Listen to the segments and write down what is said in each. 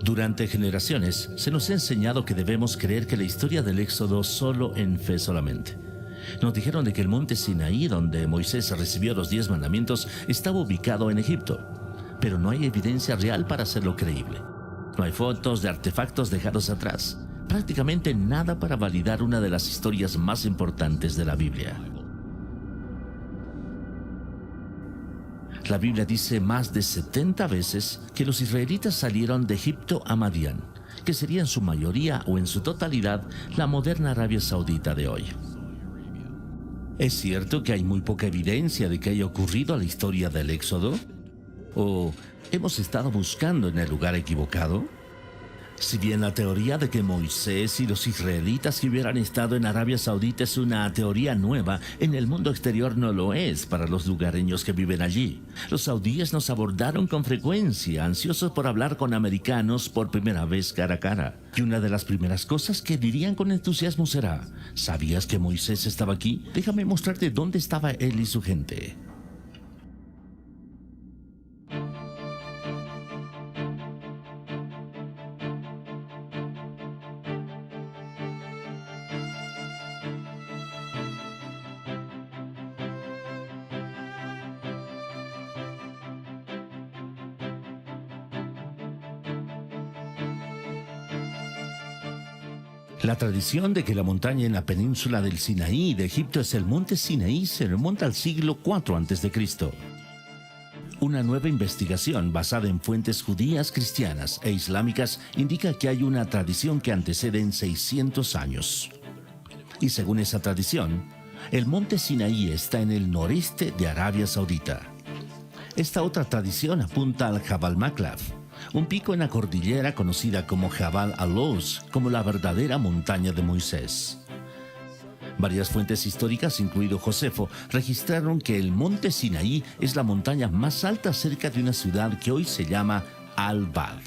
Durante generaciones se nos ha enseñado que debemos creer que la historia del Éxodo solo en fe solamente. Nos dijeron de que el monte Sinaí, donde Moisés recibió los 10 mandamientos, estaba ubicado en Egipto, pero no hay evidencia real para hacerlo creíble. No hay fotos de artefactos dejados atrás, prácticamente nada para validar una de las historias más importantes de la Biblia. La Biblia dice más de 70 veces que los israelitas salieron de Egipto a Madián, que sería en su mayoría o en su totalidad la moderna Arabia Saudita de hoy. ¿Es cierto que hay muy poca evidencia de que haya ocurrido la historia del Éxodo? ¿O hemos estado buscando en el lugar equivocado? Si bien la teoría de que Moisés y los israelitas que hubieran estado en Arabia Saudita es una teoría nueva, en el mundo exterior no lo es para los lugareños que viven allí. Los saudíes nos abordaron con frecuencia, ansiosos por hablar con americanos por primera vez cara a cara. Y una de las primeras cosas que dirían con entusiasmo será: ¿sabías que Moisés estaba aquí? Déjame mostrarte dónde estaba él y su gente. La tradición de que la montaña en la península del Sinaí de Egipto es el monte Sinaí se remonta al siglo IV a.C. Una nueva investigación basada en fuentes judías, cristianas e islámicas indica que hay una tradición que antecede en 600 años. Y según esa tradición, el monte Sinaí está en el noreste de Arabia Saudita. Esta otra tradición apunta al Jabal Maklaf, un pico en la cordillera conocida como Jabal al-Lawz, como la verdadera montaña de Moisés. Varias fuentes históricas, incluido Josefo, registraron que el monte Sinaí es la montaña más alta cerca de una ciudad que hoy se llama Al-Bad.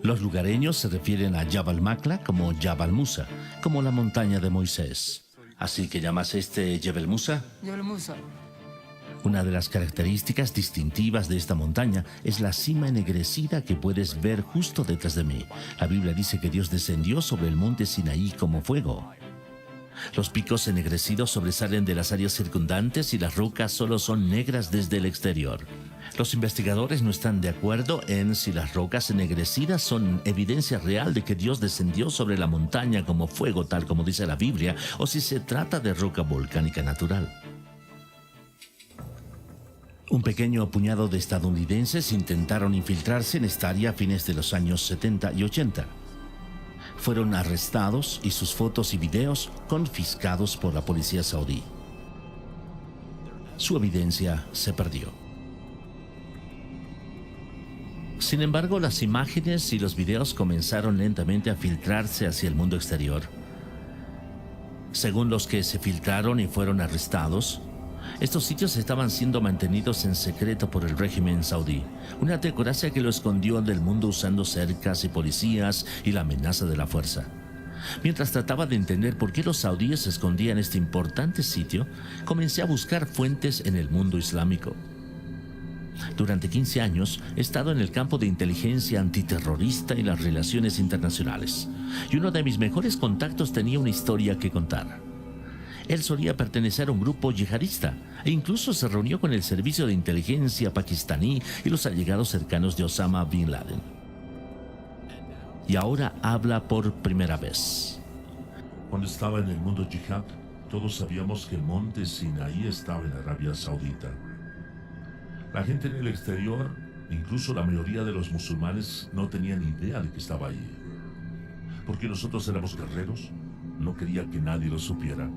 Los lugareños se refieren a Jabal Makla como Jabal Musa, como la montaña de Moisés. ¿Así que llamas Jebel Musa? Jebel Musa. Una de las características distintivas de esta montaña es la cima ennegrecida que puedes ver justo detrás de mí. La Biblia dice que Dios descendió sobre el monte Sinaí como fuego. Los picos ennegrecidos sobresalen de las áreas circundantes y las rocas solo son negras desde el exterior. Los investigadores no están de acuerdo en si las rocas ennegrecidas son evidencia real de que Dios descendió sobre la montaña como fuego, tal como dice la Biblia, o si se trata de roca volcánica natural. Un pequeño puñado de estadounidenses intentaron infiltrarse en esta área a fines de los años 70 y 80. Fueron arrestados y sus fotos y videos confiscados por la policía saudí. Su evidencia se perdió. Sin embargo, las imágenes y los videos comenzaron lentamente a filtrarse hacia el mundo exterior. Según los que se filtraron y fueron arrestados, estos sitios estaban siendo mantenidos en secreto por el régimen saudí, una teocracia que lo escondió del mundo usando cercas y policías y la amenaza de la fuerza. Mientras trataba de entender por qué los saudíes escondían este importante sitio, comencé a buscar fuentes en el mundo islámico. Durante 15 años he estado en el campo de inteligencia antiterrorista y las relaciones internacionales, y uno de mis mejores contactos tenía una historia que contar. Él solía pertenecer a un grupo yihadista e incluso se reunió con el servicio de inteligencia pakistaní y los allegados cercanos de Osama Bin Laden. Y ahora habla por primera vez. Cuando estaba en el mundo yihad, todos sabíamos que el monte Sinaí estaba en Arabia Saudita. La gente en el exterior, incluso la mayoría de los musulmanes, no tenían idea de que estaba allí. Porque nosotros éramos guerreros, no quería que nadie lo supiera.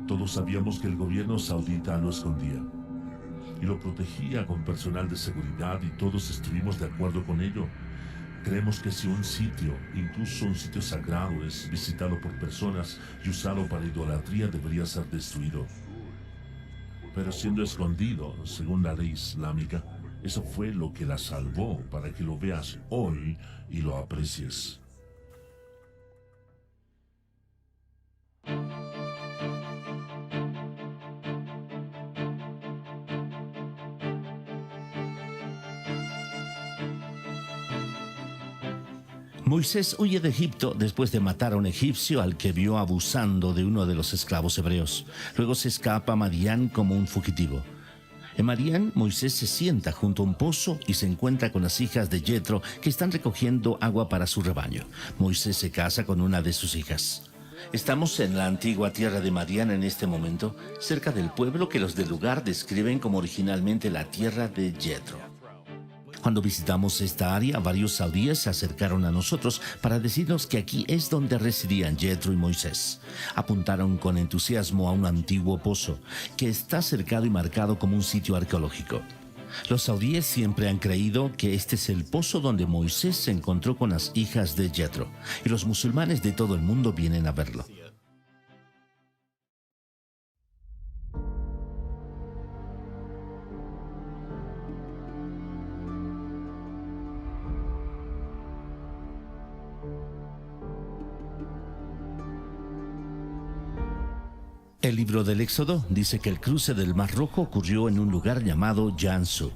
Todos sabíamos que el gobierno saudita lo escondía y lo protegía con personal de seguridad y todos estuvimos de acuerdo con ello. Creemos que si un sitio, incluso un sitio sagrado, es visitado por personas y usado para idolatría, debería ser destruido. Pero siendo escondido, según la ley islámica, eso fue lo que la salvó para que lo veas hoy y lo aprecies. Moisés huye de Egipto después de matar a un egipcio al que vio abusando de uno de los esclavos hebreos. Luego se escapa a Madián como un fugitivo. En Madián, Moisés se sienta junto a un pozo y se encuentra con las hijas de Jetro que están recogiendo agua para su rebaño. Moisés se casa con una de sus hijas. Estamos en la antigua tierra de Madián en este momento, cerca del pueblo que los del lugar describen como originalmente la tierra de Jetro. Cuando visitamos esta área, varios saudíes se acercaron a nosotros para decirnos que aquí es donde residían Jetro y Moisés. Apuntaron con entusiasmo a un antiguo pozo que está cercado y marcado como un sitio arqueológico. Los saudíes siempre han creído que este es el pozo donde Moisés se encontró con las hijas de Jetro, y los musulmanes de todo el mundo vienen a verlo. El libro del Éxodo dice que el cruce del Mar Rojo ocurrió en un lugar llamado Yansub,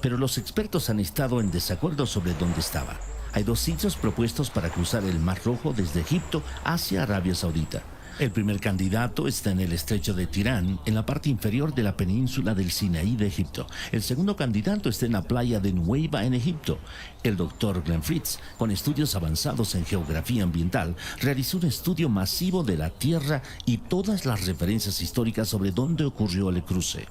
pero los expertos han estado en desacuerdo sobre dónde estaba. Hay dos sitios propuestos para cruzar el Mar Rojo desde Egipto hacia Arabia Saudita. El primer candidato está en el estrecho de Tirán, en la parte inferior de la península del Sinaí de Egipto. El segundo candidato está en la playa de Nuweiba en Egipto. El doctor Glenn Fritz, con estudios avanzados en geografía ambiental, realizó un estudio masivo de la Tierra y todas las referencias históricas sobre dónde ocurrió el cruce.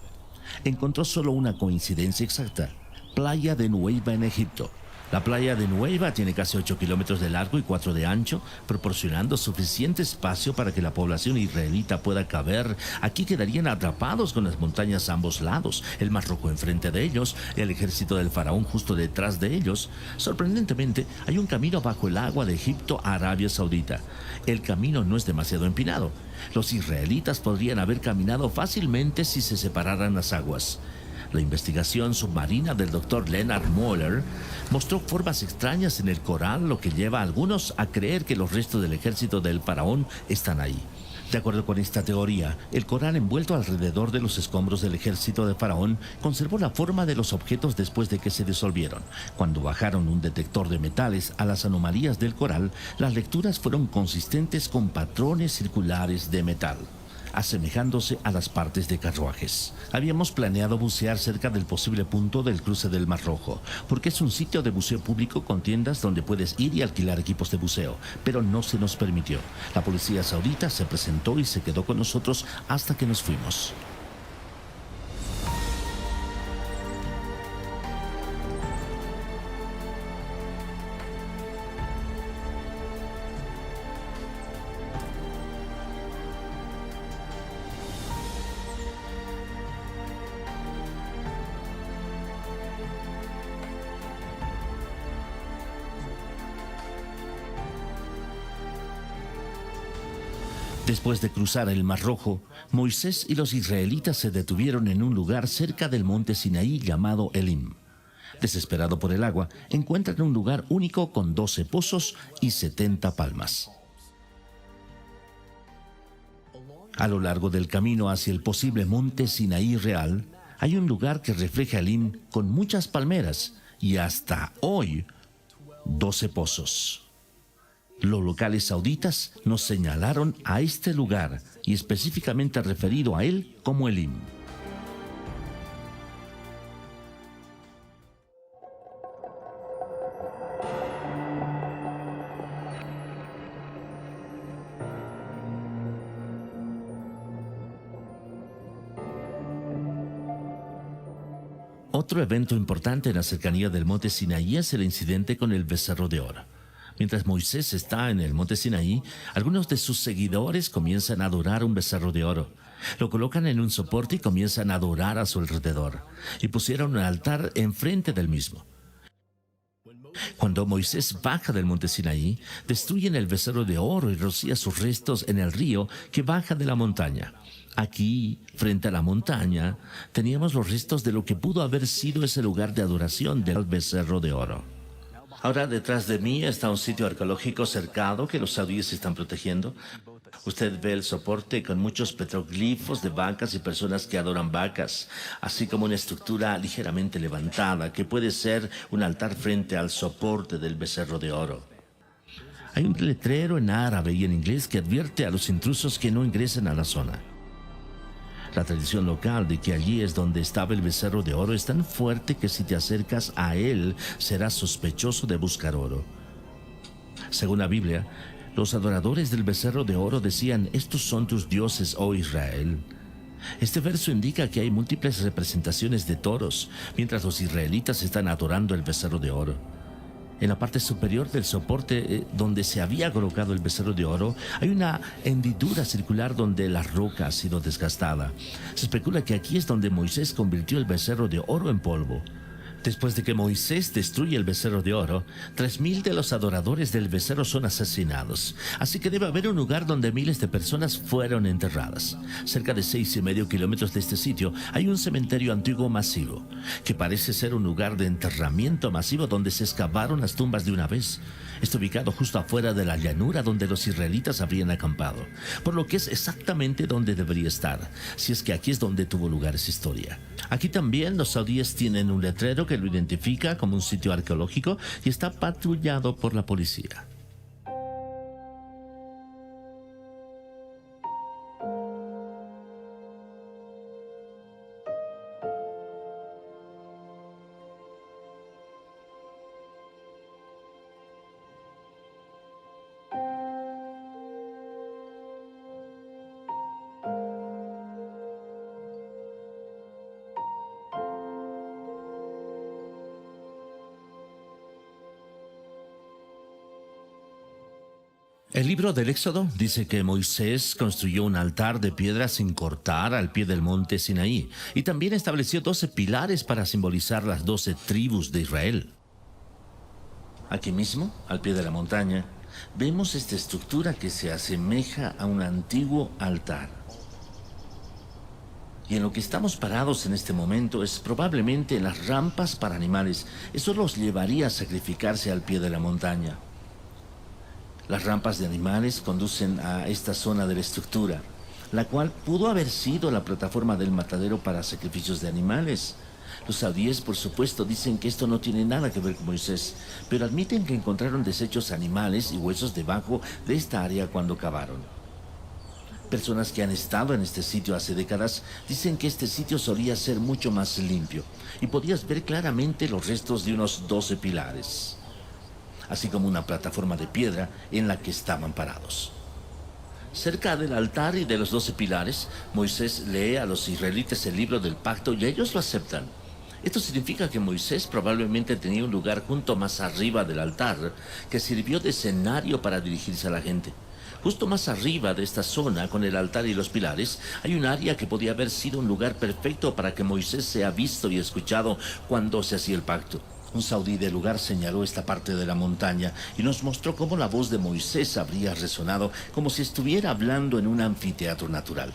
Encontró solo una coincidencia exacta: playa de Nuweiba en Egipto. La playa de Nuweiba tiene casi 8 kilómetros de largo y 4 de ancho, proporcionando suficiente espacio para que la población israelita pueda caber. Aquí quedarían atrapados con las montañas a ambos lados, el Mar Rojo enfrente de ellos, el ejército del faraón justo detrás de ellos. Sorprendentemente, hay un camino bajo el agua de Egipto a Arabia Saudita. El camino no es demasiado empinado. Los israelitas podrían haber caminado fácilmente si se separaran las aguas. La investigación submarina del Dr. Leonard Moeller mostró formas extrañas en el coral, lo que lleva a algunos a creer que los restos del ejército del faraón están ahí. De acuerdo con esta teoría, el coral envuelto alrededor de los escombros del ejército de faraón conservó la forma de los objetos después de que se disolvieron. Cuando bajaron un detector de metales a las anomalías del coral, las lecturas fueron consistentes con patrones circulares de metal, asemejándose a las partes de carruajes. Habíamos planeado bucear cerca del posible punto del cruce del Mar Rojo, porque es un sitio de buceo público con tiendas donde puedes ir y alquilar equipos de buceo, pero no se nos permitió. La policía saudita se presentó y se quedó con nosotros hasta que nos fuimos. Después de cruzar el Mar Rojo, Moisés y los israelitas se detuvieron en un lugar cerca del monte Sinaí llamado Elim. Desesperado por el agua, encuentran un lugar único con 12 pozos y 70 palmas. A lo largo del camino hacia el posible monte Sinaí real, hay un lugar que refleja Elim con muchas palmeras y hasta hoy 12 pozos. Los locales sauditas nos señalaron a este lugar y específicamente referido a él como Elim. Otro evento importante en la cercanía del monte Sinaí es el incidente con el becerro de oro. Mientras Moisés está en el monte Sinaí, algunos de sus seguidores comienzan a adorar un becerro de oro. Lo colocan en un soporte y comienzan a adorar a su alrededor. Y pusieron un altar enfrente del mismo. Cuando Moisés baja del monte Sinaí, destruyen el becerro de oro y rocía sus restos en el río que baja de la montaña. Aquí, frente a la montaña, teníamos los restos de lo que pudo haber sido ese lugar de adoración del becerro de oro. Ahora detrás de mí está un sitio arqueológico cercado que los saudíes están protegiendo. Usted ve el soporte con muchos petroglifos de vacas y personas que adoran vacas, así como una estructura ligeramente levantada que puede ser un altar frente al soporte del becerro de oro. Hay un letrero en árabe y en inglés que advierte a los intrusos que no ingresen a la zona. La tradición local de que allí es donde estaba el becerro de oro es tan fuerte que si te acercas a él serás sospechoso de buscar oro. Según la Biblia, los adoradores del becerro de oro decían: estos son tus dioses, oh Israel. Este verso indica que hay múltiples representaciones de toros, mientras los israelitas están adorando el becerro de oro. En la parte superior del soporte donde se había colocado el becerro de oro, hay una hendidura circular donde la roca ha sido desgastada. Se especula que aquí es donde Moisés convirtió el becerro de oro en polvo. Después de que Moisés destruye el becerro de oro, 3,000 de los adoradores del becerro son asesinados. Así que debe haber un lugar donde miles de personas fueron enterradas. Cerca de 6,5 kilómetros de este sitio hay un cementerio antiguo masivo, que parece ser un lugar de enterramiento masivo donde se excavaron las tumbas de una vez. Está ubicado justo afuera de la llanura donde los israelitas habrían acampado, por lo que es exactamente donde debería estar, si es que aquí es donde tuvo lugar esa historia. Aquí también los saudíes tienen un letrero que lo identifica como un sitio arqueológico y está patrullado por la policía. El libro del Éxodo dice que Moisés construyó un altar de piedra sin cortar al pie del monte Sinaí y también estableció 12 pilares para simbolizar las 12 tribus de Israel. Aquí mismo, al pie de la montaña, vemos esta estructura que se asemeja a un antiguo altar. Y en lo que estamos parados en este momento es probablemente en las rampas para animales. Eso los llevaría a sacrificarse al pie de la montaña. Las rampas de animales conducen a esta zona de la estructura, la cual pudo haber sido la plataforma del matadero para sacrificios de animales. Los saudíes, por supuesto, dicen que esto no tiene nada que ver con Moisés, pero admiten que encontraron desechos animales y huesos debajo de esta área cuando cavaron. Personas que han estado en este sitio hace décadas dicen que este sitio solía ser mucho más limpio y podías ver claramente los restos de unos 12 pilares, así como una plataforma de piedra en la que estaban parados. Cerca del altar y de los 12 pilares, Moisés lee a los israelitas el libro del pacto y ellos lo aceptan. Esto significa que Moisés probablemente tenía un lugar junto más arriba del altar que sirvió de escenario para dirigirse a la gente. Justo más arriba de esta zona, con el altar y los pilares, hay un área que podía haber sido un lugar perfecto para que Moisés sea visto y escuchado cuando se hacía el pacto. Un saudí del lugar señaló esta parte de la montaña y nos mostró cómo la voz de Moisés habría resonado como si estuviera hablando en un anfiteatro natural.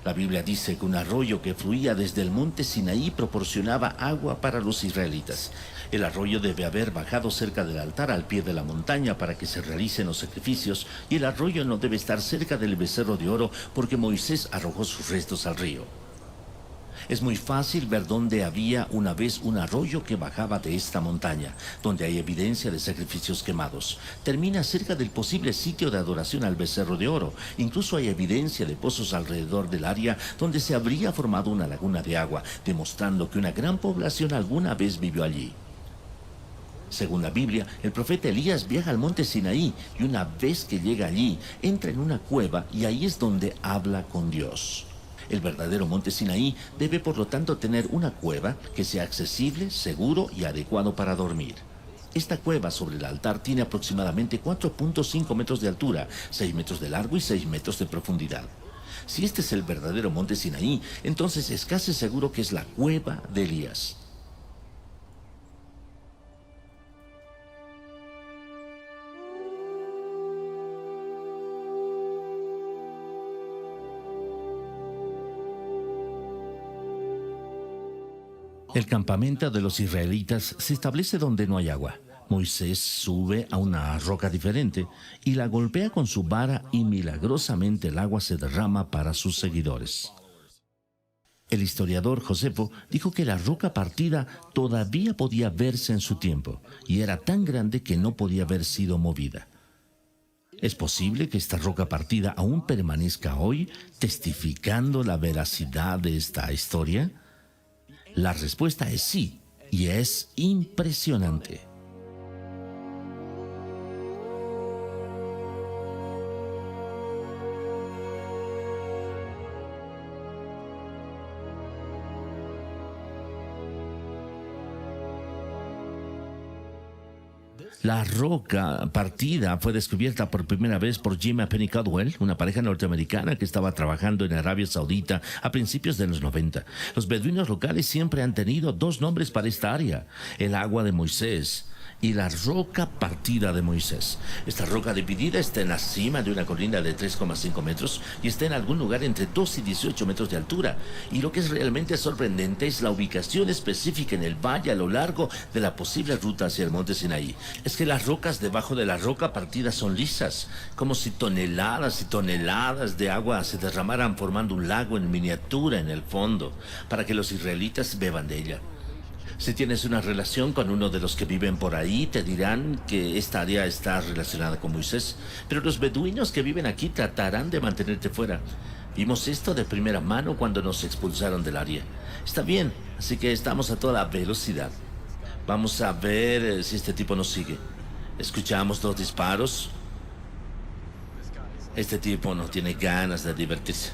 La Biblia dice que un arroyo que fluía desde el monte Sinaí proporcionaba agua para los israelitas. El arroyo debe haber bajado cerca del altar al pie de la montaña para que se realicen los sacrificios, y el arroyo no debe estar cerca del becerro de oro porque Moisés arrojó sus restos al río. Es muy fácil ver dónde había una vez un arroyo que bajaba de esta montaña, donde hay evidencia de sacrificios quemados. Termina cerca del posible sitio de adoración al becerro de oro. Incluso hay evidencia de pozos alrededor del área donde se habría formado una laguna de agua, demostrando que una gran población alguna vez vivió allí. Según la Biblia, el profeta Elías viaja al monte Sinaí y una vez que llega allí, entra en una cueva y ahí es donde habla con Dios. El verdadero monte Sinaí debe por lo tanto tener una cueva que sea accesible, seguro y adecuado para dormir. Esta cueva sobre el altar tiene aproximadamente 4.5 metros de altura, 6 metros de largo y 6 metros de profundidad. Si este es el verdadero monte Sinaí, entonces es casi seguro que es la cueva de Elías. El campamento de los israelitas se establece donde no hay agua. Moisés sube a una roca diferente y la golpea con su vara y milagrosamente el agua se derrama para sus seguidores. El historiador Josefo dijo que la roca partida todavía podía verse en su tiempo y era tan grande que no podía haber sido movida. ¿Es posible que esta roca partida aún permanezca hoy, testificando la veracidad de esta historia? La respuesta es sí, y es impresionante. La roca partida fue descubierta por primera vez por Jim y Penny Caldwell, una pareja norteamericana que estaba trabajando en Arabia Saudita a principios de los 90. Los beduinos locales siempre han tenido dos nombres para esta área: el agua de Moisés y la roca partida de Moisés. Esta roca dividida está en la cima de una colina de 3,5 metros y está en algún lugar entre 2 y 18 metros de altura. Y lo que es realmente sorprendente es la ubicación específica en el valle a lo largo de la posible ruta hacia el monte Sinaí. Es que las rocas debajo de la roca partida son lisas, como si toneladas y toneladas de agua se derramaran formando un lago en miniatura en el fondo, para que los israelitas beban de ella. Si tienes una relación con uno de los que viven por ahí, te dirán que esta área está relacionada con Moisés, pero los beduinos que viven aquí tratarán de mantenerte fuera. Vimos esto de primera mano cuando nos expulsaron del área. Está bien, así que estamos a toda velocidad. Vamos a ver si este tipo nos sigue. Escuchamos 2 disparos. Este tipo no tiene ganas de divertirse.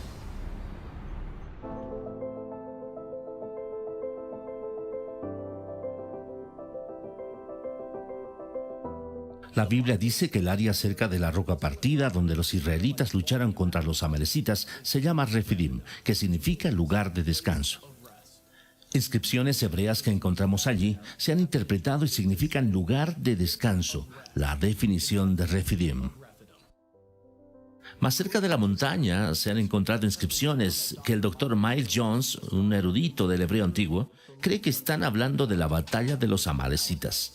La Biblia dice que el área cerca de la roca partida, donde los israelitas lucharon contra los amalecitas, se llama Refidim, que significa lugar de descanso. Inscripciones hebreas que encontramos allí se han interpretado y significan lugar de descanso, la definición de Refidim. Más cerca de la montaña se han encontrado inscripciones que el Dr. Miles Jones, un erudito del hebreo antiguo, cree que están hablando de la batalla de los amalecitas.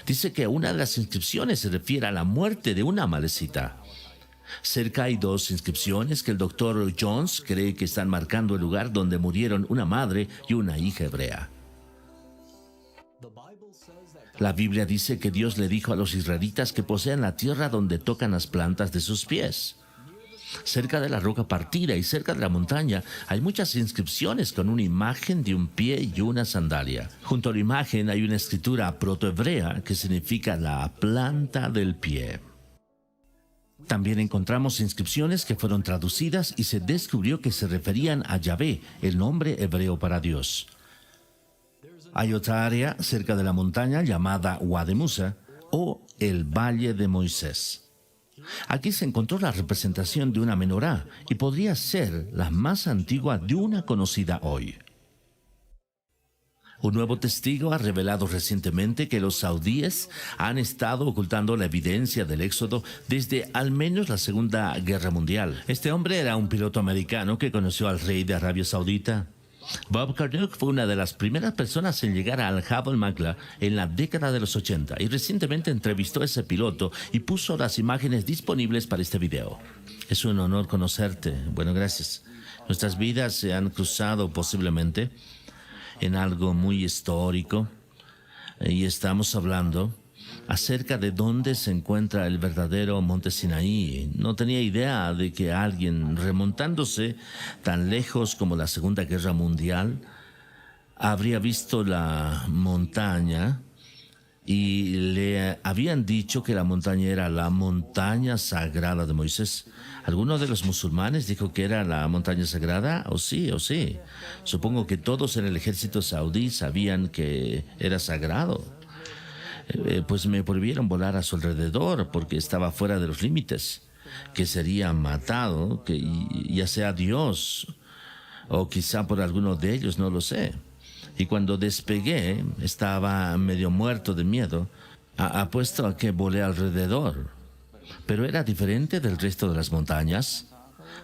Dice que una de las inscripciones se refiere a la muerte de una amalecita. Cerca hay 2 inscripciones que el Dr. Jones cree que están marcando el lugar donde murieron una madre y una hija hebrea. La Biblia dice que Dios le dijo a los israelitas que posean la tierra donde tocan las plantas de sus pies. Cerca de la roca partida y cerca de la montaña hay muchas inscripciones con una imagen de un pie y una sandalia. Junto a la imagen hay una escritura protohebrea que significa la planta del pie. También encontramos inscripciones que fueron traducidas y se descubrió que se referían a Yahvé, el nombre hebreo para Dios. Hay otra área cerca de la montaña llamada Wadi Musa o el Valle de Moisés. Aquí se encontró la representación de una menorá y podría ser la más antigua de una conocida hoy. Un nuevo testigo ha revelado recientemente que los saudíes han estado ocultando la evidencia del éxodo desde al menos la Segunda Guerra Mundial. Este hombre era un piloto americano que conoció al rey de Arabia Saudita. Bob Karduk fue una de las primeras personas en llegar al Jabal Maqla en la década de los 80 y recientemente entrevistó a ese piloto y puso las imágenes disponibles para este video. Es un honor conocerte. Bueno, gracias. Nuestras vidas se han cruzado posiblemente en algo muy histórico y estamos hablando acerca de dónde se encuentra el verdadero monte Sinaí. No tenía idea de que alguien remontándose tan lejos como la Segunda Guerra Mundial habría visto la montaña y le habían dicho que la montaña era la montaña sagrada de Moisés. ¿Alguno de los musulmanes dijo que era la montaña sagrada? O sí. Supongo que todos en el ejército saudí sabían que era sagrado. Pues me prohibieron volar a su alrededor porque estaba fuera de los límites, que sería matado, que ya sea Dios o quizá por alguno de ellos, no lo sé. Y cuando despegué, estaba medio muerto de miedo, apuesto a que volé alrededor. Pero era diferente del resto de las montañas,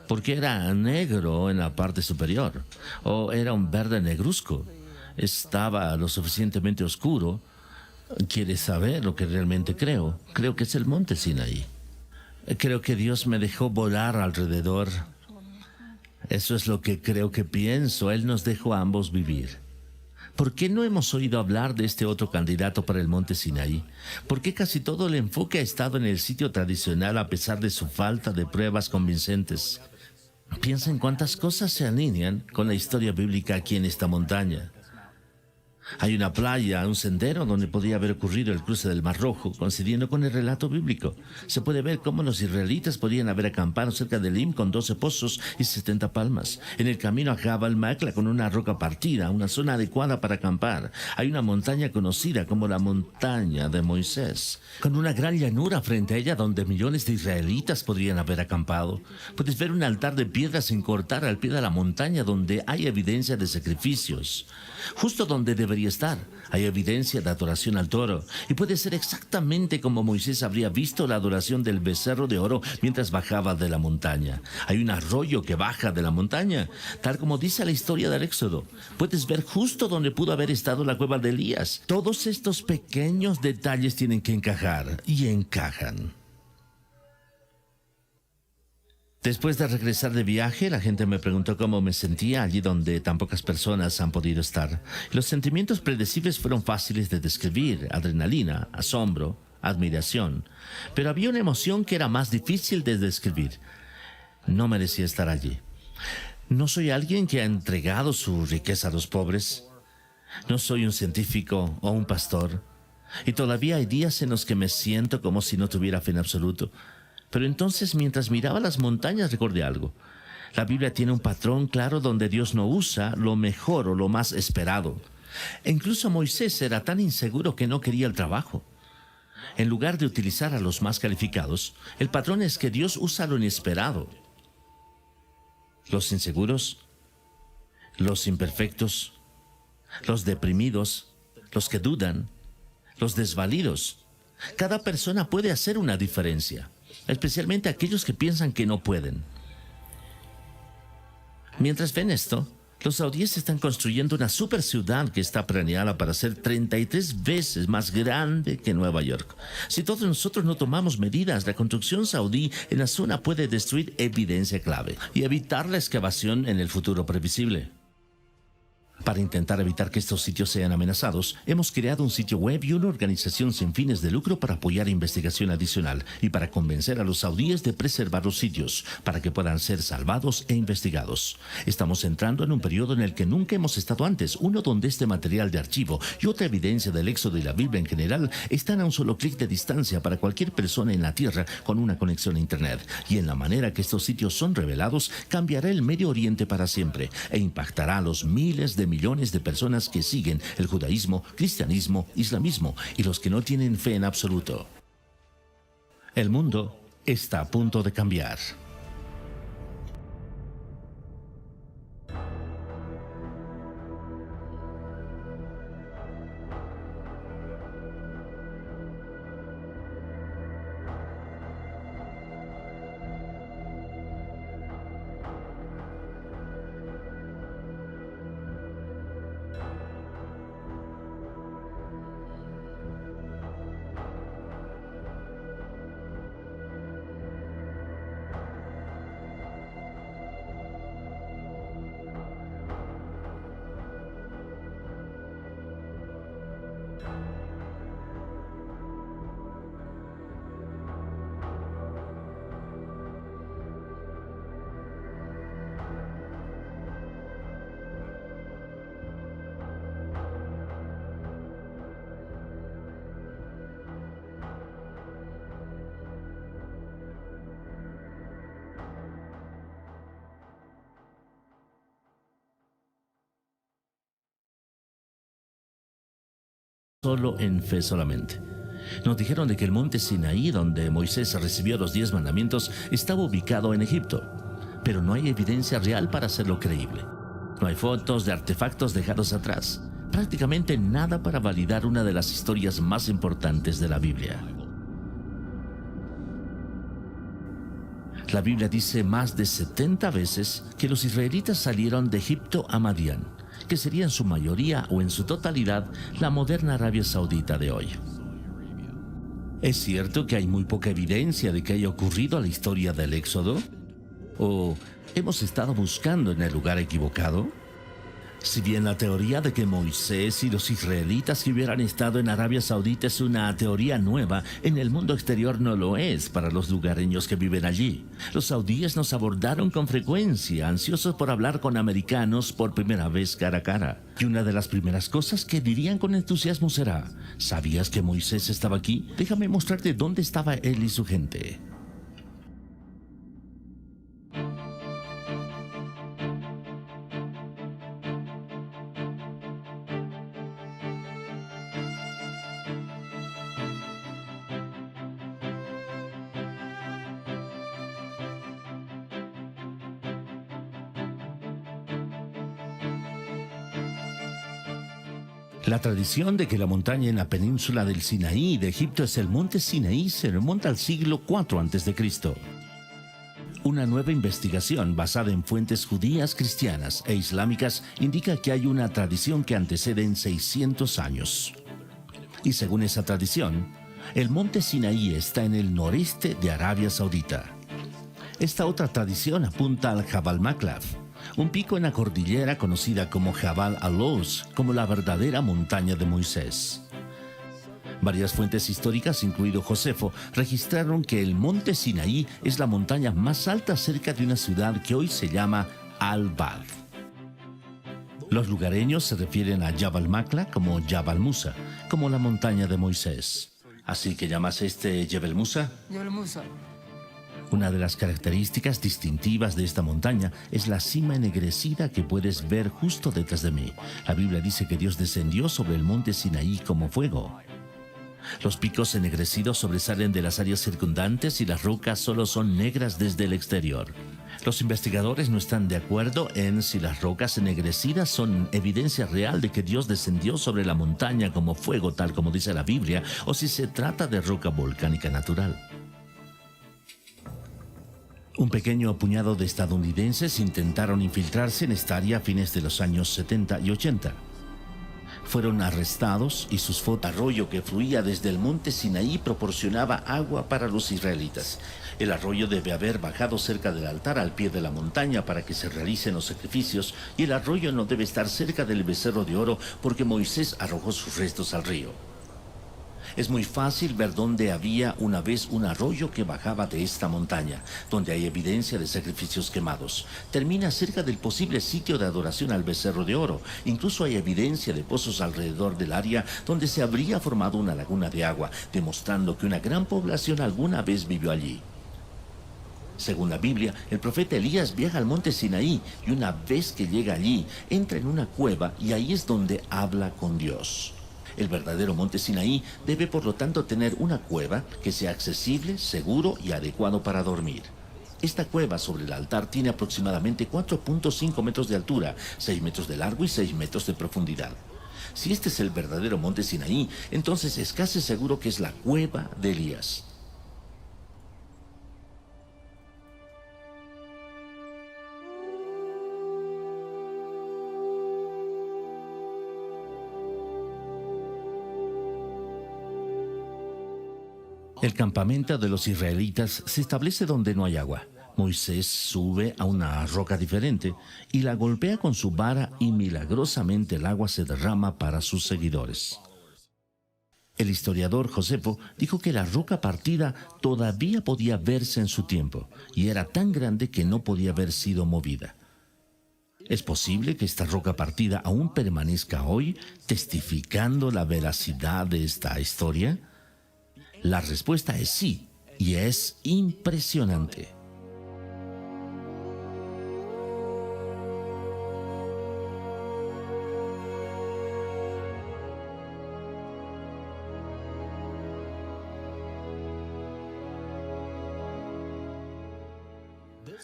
porque era negro en la parte superior, o era un verde negruzco. Estaba lo suficientemente oscuro. ¿Quieres saber lo que realmente creo? Creo que es el monte Sinaí. Creo que Dios me dejó volar alrededor. Eso es lo que creo que pienso. Él nos dejó a ambos vivir. ¿Por qué no hemos oído hablar de este otro candidato para el monte Sinaí? ¿Por qué casi todo el enfoque ha estado en el sitio tradicional a pesar de su falta de pruebas convincentes? Piensa en cuántas cosas se alinean con la historia bíblica aquí en esta montaña. Hay una playa, un sendero donde podía haber ocurrido el cruce del Mar Rojo, coincidiendo con el relato bíblico. Se puede ver cómo los israelitas podían haber acampado cerca de Elim con 12 pozos y 70 palmas. En el camino a Jabal Macla con una roca partida, una zona adecuada para acampar. Hay una montaña conocida como la montaña de Moisés, con una gran llanura frente a ella donde millones de israelitas podrían haber acampado. Puedes ver un altar de piedra sin cortar al pie de la montaña donde hay evidencia de sacrificios. Justo donde debería estar, hay evidencia de adoración al toro, y puede ser exactamente como Moisés habría visto la adoración del becerro de oro mientras bajaba de la montaña. Hay un arroyo que baja de la montaña, tal como dice la historia del Éxodo. Puedes ver justo donde pudo haber estado la cueva de Elías. Todos estos pequeños detalles tienen que encajar, y encajan. Después de regresar de viaje, la gente me preguntó cómo me sentía allí donde tan pocas personas han podido estar. Los sentimientos predecibles fueron fáciles de describir: adrenalina, asombro, admiración. Pero había una emoción que era más difícil de describir. No merecía estar allí. No soy alguien que ha entregado su riqueza a los pobres. No soy un científico o un pastor. Y todavía hay días en los que me siento como si no tuviera fe en absoluto. Pero entonces, mientras miraba las montañas, recordé algo. La Biblia tiene un patrón claro donde Dios no usa lo mejor o lo más esperado. E incluso Moisés era tan inseguro que no quería el trabajo. En lugar de utilizar a los más calificados, el patrón es que Dios usa lo inesperado. Los inseguros, los imperfectos, los deprimidos, los que dudan, los desvalidos. Cada persona puede hacer una diferencia, especialmente aquellos que piensan que no pueden. Mientras ven esto, los saudíes están construyendo una super ciudad que está planeada para ser 33 veces más grande que Nueva York. Si todos nosotros no tomamos medidas, la construcción saudí en la zona puede destruir evidencia clave y evitar la excavación en el futuro previsible. Para intentar evitar que estos sitios sean amenazados, hemos creado un sitio web y una organización sin fines de lucro para apoyar investigación adicional y para convencer a los saudíes de preservar los sitios para que puedan ser salvados e investigados. Estamos entrando en un periodo en el que nunca hemos estado antes, uno donde este material de archivo y otra evidencia del Éxodo y la Biblia en general están a un solo clic de distancia para cualquier persona en la Tierra con una conexión a Internet. Y en la manera que estos sitios son revelados, cambiará el Medio Oriente para siempre e impactará a los miles de millones de personas que siguen el judaísmo, cristianismo, islamismo y los que no tienen fe en absoluto. El mundo está a punto de cambiar. Solo en fe solamente. Nos dijeron de que el monte Sinaí, donde Moisés recibió los 10 mandamientos, estaba ubicado en Egipto, pero no hay evidencia real para hacerlo creíble. No hay fotos de artefactos dejados atrás, prácticamente nada para validar una de las historias más importantes de la Biblia. La Biblia dice más de 70 veces que los israelitas salieron de Egipto a Madián, que sería en su mayoría o en su totalidad la moderna Arabia Saudita de hoy. ¿Es cierto que hay muy poca evidencia de que haya ocurrido la historia del Éxodo? ¿O hemos estado buscando en el lugar equivocado? Si bien la teoría de que Moisés y los israelitas que hubieran estado en Arabia Saudita es una teoría nueva, en el mundo exterior no lo es para los lugareños que viven allí. Los saudíes nos abordaron con frecuencia, ansiosos por hablar con americanos por primera vez cara a cara. Y una de las primeras cosas que dirían con entusiasmo será: ¿sabías que Moisés estaba aquí? Déjame mostrarte dónde estaba él y su gente. La tradición de que la montaña en la península del Sinaí de Egipto es el monte Sinaí se remonta al siglo IV a.C. Una nueva investigación basada en fuentes judías, cristianas e islámicas indica que hay una tradición que antecede en 600 años. Y según esa tradición, el monte Sinaí está en el noreste de Arabia Saudita. Esta otra tradición apunta al Jabal Maklaf, un pico en la cordillera conocida como Jabal al-Lawz, como la verdadera montaña de Moisés. Varias fuentes históricas, incluido Josefo, registraron que el monte Sinaí es la montaña más alta cerca de una ciudad que hoy se llama Al-Bad. Los lugareños se refieren a Jabal Makla como Jabal Musa, como la montaña de Moisés. ¿Así que llamas Jebel Musa? Jebel Musa. Una de las características distintivas de esta montaña es la cima ennegrecida que puedes ver justo detrás de mí. La Biblia dice que Dios descendió sobre el monte Sinaí como fuego. Los picos ennegrecidos sobresalen de las áreas circundantes y las rocas solo son negras desde el exterior. Los investigadores no están de acuerdo en si las rocas ennegrecidas son evidencia real de que Dios descendió sobre la montaña como fuego, tal como dice la Biblia, o si se trata de roca volcánica natural. Un pequeño puñado de estadounidenses intentaron infiltrarse en esta área a fines de los años 70 y 80. Fueron arrestados y sus fotos. El arroyo que fluía desde el monte Sinaí proporcionaba agua para los israelitas. El arroyo debe haber bajado cerca del altar al pie de la montaña para que se realicen los sacrificios, y el arroyo no debe estar cerca del becerro de oro porque Moisés arrojó sus restos al río. Es muy fácil ver dónde había una vez un arroyo que bajaba de esta montaña, donde hay evidencia de sacrificios quemados. Termina cerca del posible sitio de adoración al becerro de oro. Incluso hay evidencia de pozos alrededor del área donde se habría formado una laguna de agua, demostrando que una gran población alguna vez vivió allí. Según la Biblia, el profeta Elías viaja al monte Sinaí y una vez que llega allí, entra en una cueva y ahí es donde habla con Dios. El verdadero monte Sinaí debe por lo tanto tener una cueva que sea accesible, seguro y adecuado para dormir. Esta cueva sobre el altar tiene aproximadamente 4.5 metros de altura, 6 metros de largo y 6 metros de profundidad. Si este es el verdadero monte Sinaí, entonces es casi seguro que es la cueva de Elías. El campamento de los israelitas se establece donde no hay agua. Moisés sube a una roca diferente y la golpea con su vara y milagrosamente el agua se derrama para sus seguidores. El historiador Josefo dijo que la roca partida todavía podía verse en su tiempo y era tan grande que no podía haber sido movida. ¿Es posible que esta roca partida aún permanezca hoy, testificando la veracidad de esta historia? La respuesta es sí, y es impresionante.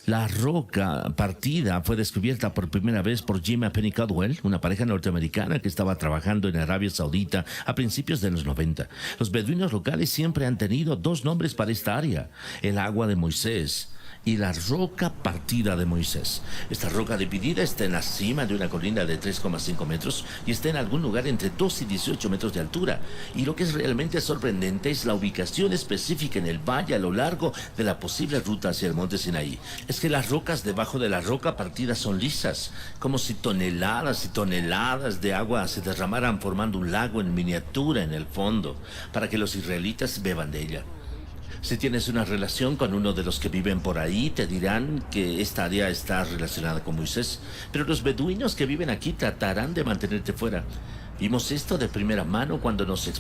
La roca partida fue descubierta por primera vez por Jim y Penny Caldwell, una pareja norteamericana que estaba trabajando en Arabia Saudita a principios de los 90. Los beduinos locales siempre han tenido dos nombres para esta área: el agua de Moisés y la roca partida de Moisés. Esta roca dividida está en la cima de una colina de 3,5 metros y está en algún lugar entre 2 y 18 metros de altura. Y lo que es realmente sorprendente es la ubicación específica en el valle a lo largo de la posible ruta hacia el monte Sinaí. Es que las rocas debajo de la roca partida son lisas, como si toneladas y toneladas de agua se derramaran formando un lago en miniatura en el fondo, para que los israelitas beban de ella. Si tienes una relación con uno de los que viven por ahí, te dirán que esta área está relacionada con Moisés, pero los beduinos que viven aquí tratarán de mantenerte fuera. Vimos esto de primera mano cuando nos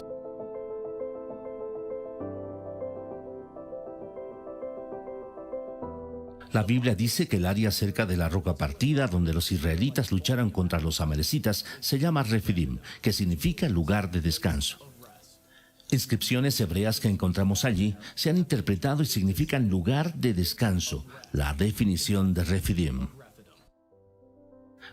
La Biblia dice que el área cerca de la roca partida, donde los israelitas lucharon contra los amalecitas, se llama Refidim, que significa lugar de descanso. Inscripciones hebreas que encontramos allí se han interpretado y significan lugar de descanso, la definición de Refidim.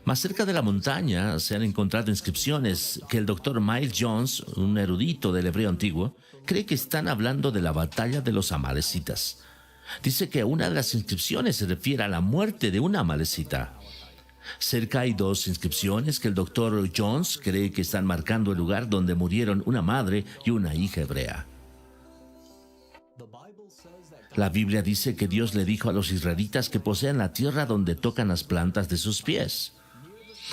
Más cerca de la montaña se han encontrado inscripciones que el doctor Miles Jones, un erudito del hebreo antiguo, cree que están hablando de la batalla de los amalecitas. Dice que una de las inscripciones se refiere a la muerte de una amalecita. Cerca hay 2 inscripciones que el doctor Jones cree que están marcando el lugar donde murieron una madre y una hija hebrea. La Biblia dice que Dios le dijo a los israelitas que posean la tierra donde tocan las plantas de sus pies.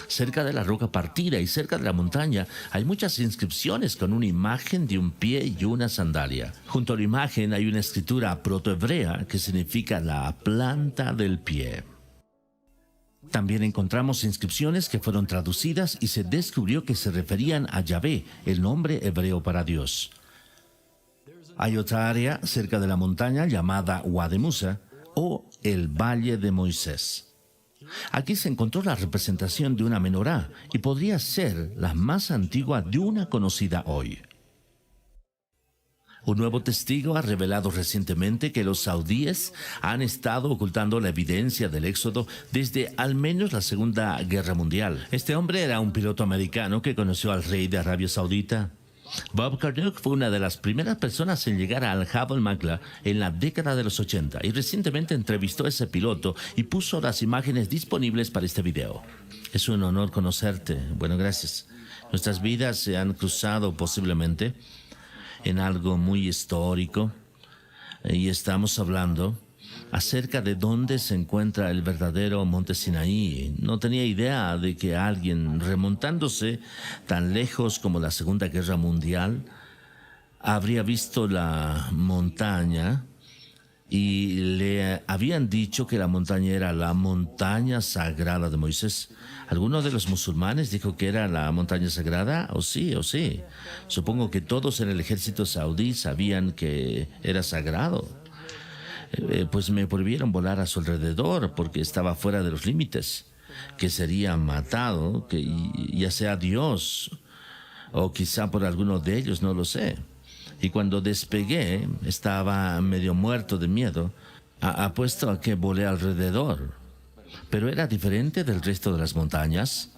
Cerca de la roca partida y cerca de la montaña hay muchas inscripciones con una imagen de un pie y una sandalia. Junto a la imagen hay una escritura protohebrea que significa la planta del pie. También encontramos inscripciones que fueron traducidas y se descubrió que se referían a Yahvé, el nombre hebreo para Dios. Hay otra área cerca de la montaña llamada Wadi Musa o el Valle de Moisés. Aquí se encontró la representación de una menorá y podría ser la más antigua de una conocida hoy. Un nuevo testigo ha revelado recientemente que los saudíes han estado ocultando la evidencia del éxodo desde al menos la Segunda Guerra Mundial. Este hombre era un piloto americano que conoció al rey de Arabia Saudita. Bob Karduk fue una de las primeras personas en llegar al Jabal Maqla en la década de los 80 y recientemente entrevistó a ese piloto y puso las imágenes disponibles para este video. Es un honor conocerte. Bueno, gracias. Nuestras vidas se han cruzado posiblemente en algo muy histórico y estamos hablando acerca de dónde se encuentra el verdadero monte Sinaí. No tenía idea de que alguien remontándose tan lejos como la Segunda Guerra Mundial habría visto la montaña y le habían dicho que la montaña era la montaña sagrada de Moisés. ¿Alguno de los musulmanes dijo que era la montaña sagrada? O sí. Supongo que todos en el ejército saudí sabían que era sagrado. Pues me prohibieron volar a su alrededor porque estaba fuera de los límites, que sería matado, que ya sea Dios o quizá por alguno de ellos, no lo sé. Y cuando despegué, estaba medio muerto de miedo. Apuesto a que volé alrededor. Pero era diferente del resto de las montañas,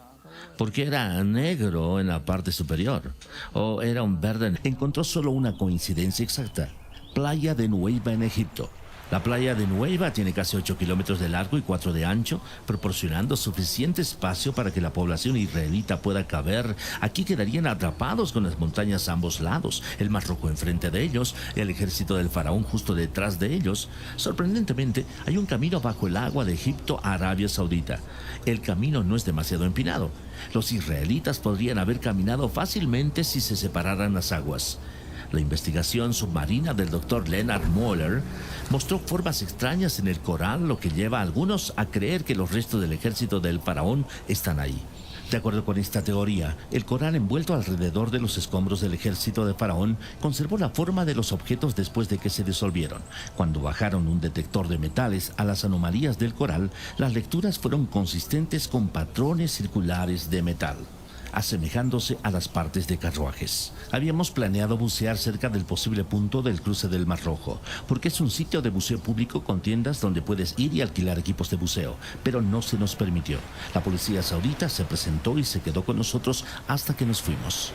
porque era negro en la parte superior, o era un verde. Encontró solo una coincidencia exacta: Playa de Nuweiba en Egipto. La playa de Nuweiba tiene casi 8 kilómetros de largo y 4 de ancho, proporcionando suficiente espacio para que la población israelita pueda caber. Aquí quedarían atrapados con las montañas a ambos lados, el Mar Rojo enfrente de ellos, el ejército del faraón justo detrás de ellos. Sorprendentemente, hay un camino bajo el agua de Egipto a Arabia Saudita. El camino no es demasiado empinado. Los israelitas podrían haber caminado fácilmente si se separaran las aguas. La investigación submarina del Dr. Leonard Moeller mostró formas extrañas en el coral, lo que lleva a algunos a creer que los restos del ejército del faraón están ahí. De acuerdo con esta teoría, el coral envuelto alrededor de los escombros del ejército de faraón conservó la forma de los objetos después de que se disolvieron. Cuando bajaron un detector de metales a las anomalías del coral, las lecturas fueron consistentes con patrones circulares de metal, asemejándose a las partes de carruajes. Habíamos planeado bucear cerca del posible punto del cruce del Mar Rojo, porque es un sitio de buceo público con tiendas donde puedes ir y alquilar equipos de buceo, pero no se nos permitió. La policía saudita se presentó y se quedó con nosotros hasta que nos fuimos.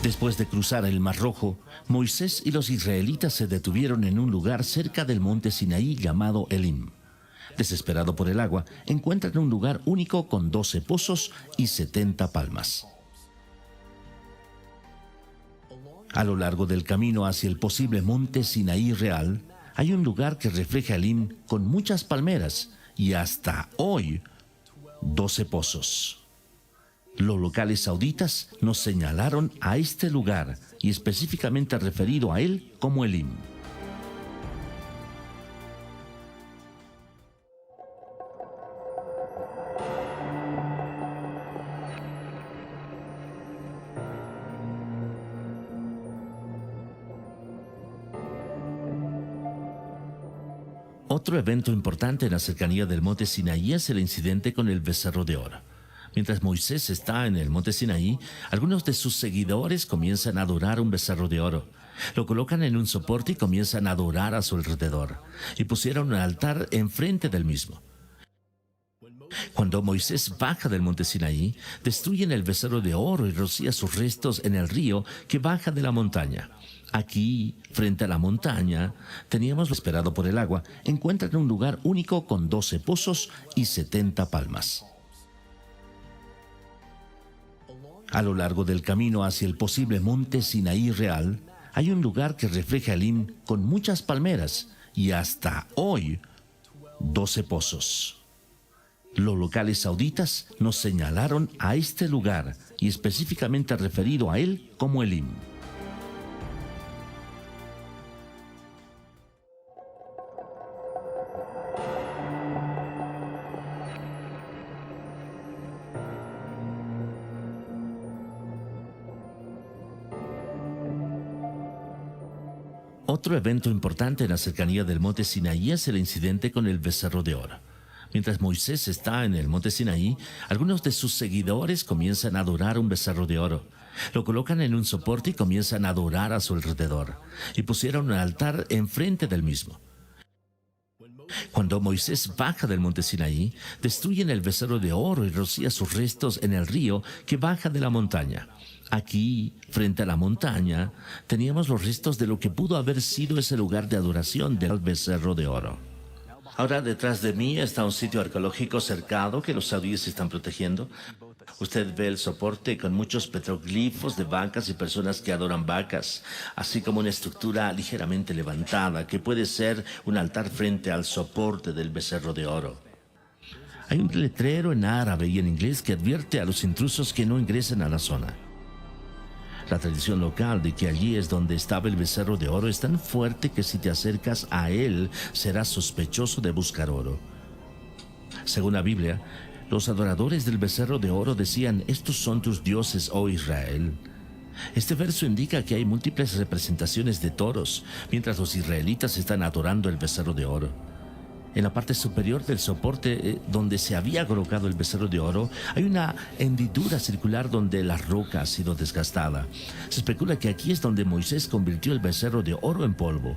Después de cruzar el Mar Rojo, Moisés y los israelitas se detuvieron en un lugar cerca del monte Sinaí llamado Elim. Desesperado por el agua, encuentran un lugar único con 12 pozos y 70 palmas. A lo largo del camino hacia el posible monte Sinaí real, hay un lugar que refleja Elim con muchas palmeras y hasta hoy 12 pozos. Los locales sauditas nos señalaron a este lugar y específicamente referido a él como Elim. Otro evento importante en la cercanía del monte Sinaí es el incidente con el becerro de oro. Mientras Moisés está en el monte Sinaí, algunos de sus seguidores comienzan a adorar un becerro de oro. Lo colocan en un soporte y comienzan a adorar a su alrededor. Y pusieron un altar enfrente del mismo. Cuando Moisés baja del monte Sinaí, destruyen el becerro de oro y rocía sus restos en el río que baja de la montaña. Aquí, frente a la montaña, teníamos lo esperado por el agua, encuentran un lugar único con 12 pozos y 70 palmas. A lo largo del camino hacia el posible monte Sinaí real, hay un lugar que refleja Elim con muchas palmeras y hasta hoy 12 pozos. Los locales sauditas nos señalaron a este lugar y específicamente referido a él como Elim. Otro evento importante en la cercanía del monte Sinaí es el incidente con el becerro de oro. Mientras Moisés está en el monte Sinaí, algunos de sus seguidores comienzan a adorar un becerro de oro. Lo colocan en un soporte y comienzan a adorar a su alrededor. Y pusieron un altar enfrente del mismo. Cuando Moisés baja del monte Sinaí, destruyen el becerro de oro y rocía sus restos en el río que baja de la montaña. Aquí, frente a la montaña, teníamos los restos de lo que pudo haber sido ese lugar de adoración del becerro de oro. Ahora detrás de mí está un sitio arqueológico cercado que los saudíes están protegiendo. Usted ve el soporte con muchos petroglifos de vacas y personas que adoran vacas, así como una estructura ligeramente levantada que puede ser un altar frente al soporte del becerro de oro. Hay un letrero en árabe y en inglés que advierte a los intrusos que no ingresen a la zona. La tradición local de que allí es donde estaba el becerro de oro es tan fuerte que si te acercas a él serás sospechoso de buscar oro. Según la Biblia, los adoradores del becerro de oro decían: estos son tus dioses, oh Israel. Este verso indica que hay múltiples representaciones de toros, mientras los israelitas están adorando el becerro de oro. En la parte superior del soporte donde se había colocado el becerro de oro, hay una hendidura circular donde la roca ha sido desgastada. Se especula que aquí es donde Moisés convirtió el becerro de oro en polvo.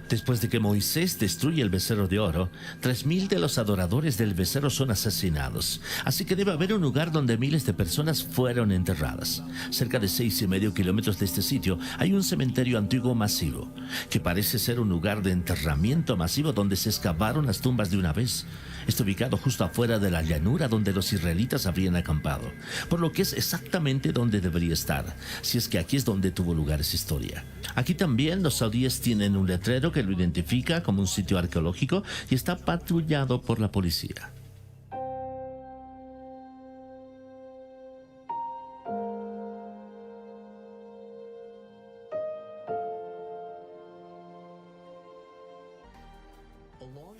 Después de que Moisés destruye el becerro de oro, 3,000 de los adoradores del becerro son asesinados. Así que debe haber un lugar donde miles de personas fueron enterradas. Cerca de 6,5 kilómetros de este sitio hay un cementerio antiguo masivo, que parece ser un lugar de enterramiento masivo donde se excavaron las tumbas de una vez. Está ubicado justo afuera de la llanura donde los israelitas habrían acampado, por lo que es exactamente donde debería estar, si es que aquí es donde tuvo lugar esa historia. Aquí también los saudíes tienen un letrero que lo identifica como un sitio arqueológico y está patrullado por la policía.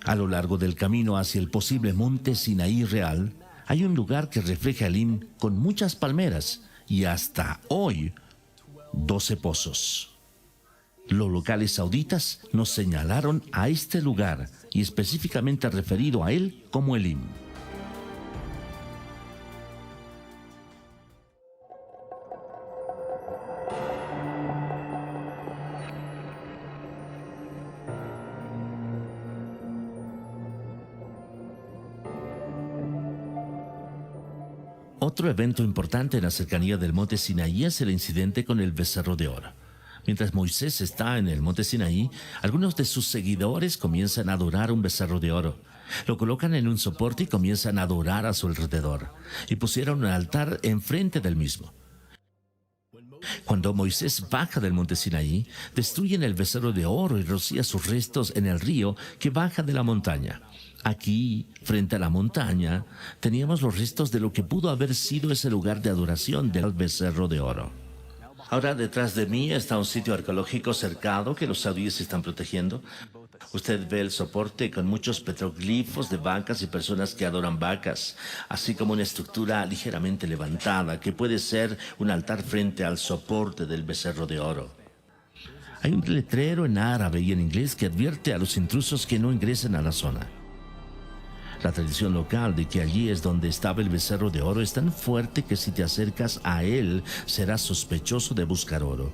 A lo largo del camino hacia el posible monte Sinaí real, hay un lugar que refleja Elim con muchas palmeras y hasta hoy 12 pozos. Los locales sauditas nos señalaron a este lugar y específicamente referido a él como Elim. Otro evento importante en la cercanía del monte Sinaí es el incidente con el becerro de oro. Mientras Moisés está en el monte Sinaí, algunos de sus seguidores comienzan a adorar un becerro de oro. Lo colocan en un soporte y comienzan a adorar a su alrededor. Y pusieron un altar enfrente del mismo. Cuando Moisés baja del monte Sinaí, destruyen el becerro de oro y rocía sus restos en el río que baja de la montaña. Aquí, frente a la montaña, teníamos los restos de lo que pudo haber sido ese lugar de adoración del becerro de oro. Ahora detrás de mí está un sitio arqueológico cercado que los saudíes están protegiendo. Usted ve el soporte con muchos petroglifos de vacas y personas que adoran vacas, así como una estructura ligeramente levantada que puede ser un altar frente al soporte del becerro de oro. Hay un letrero en árabe y en inglés que advierte a los intrusos que no ingresen a la zona. La tradición local de que allí es donde estaba el becerro de oro es tan fuerte que si te acercas a él serás sospechoso de buscar oro.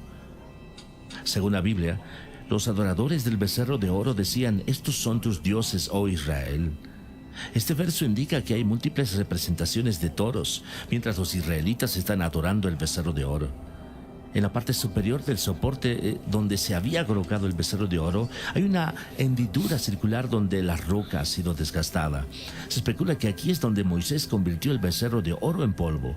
Según la Biblia, los adoradores del becerro de oro decían: estos son tus dioses, oh Israel. Este verso indica que hay múltiples representaciones de toros, mientras los israelitas están adorando el becerro de oro. En la parte superior del soporte donde se había colocado el becerro de oro, hay una hendidura circular donde la roca ha sido desgastada. Se especula que aquí es donde Moisés convirtió el becerro de oro en polvo.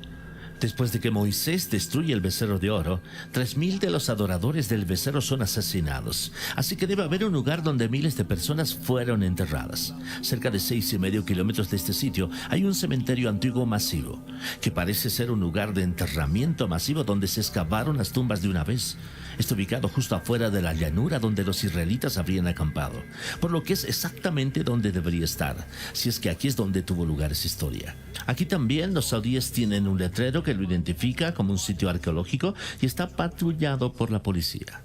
Después de que Moisés destruye el becerro de oro, 3,000 de los adoradores del becerro son asesinados. Así que debe haber un lugar donde miles de personas fueron enterradas. Cerca de 6,5 kilómetros de este sitio hay un cementerio antiguo masivo, que parece ser un lugar de enterramiento masivo donde se excavaron las tumbas de una vez. Está ubicado justo afuera de la llanura donde los israelitas habrían acampado, por lo que es exactamente donde debería estar, si es que aquí es donde tuvo lugar esa historia. Aquí también los saudíes tienen un letrero que lo identifica como un sitio arqueológico y está patrullado por la policía.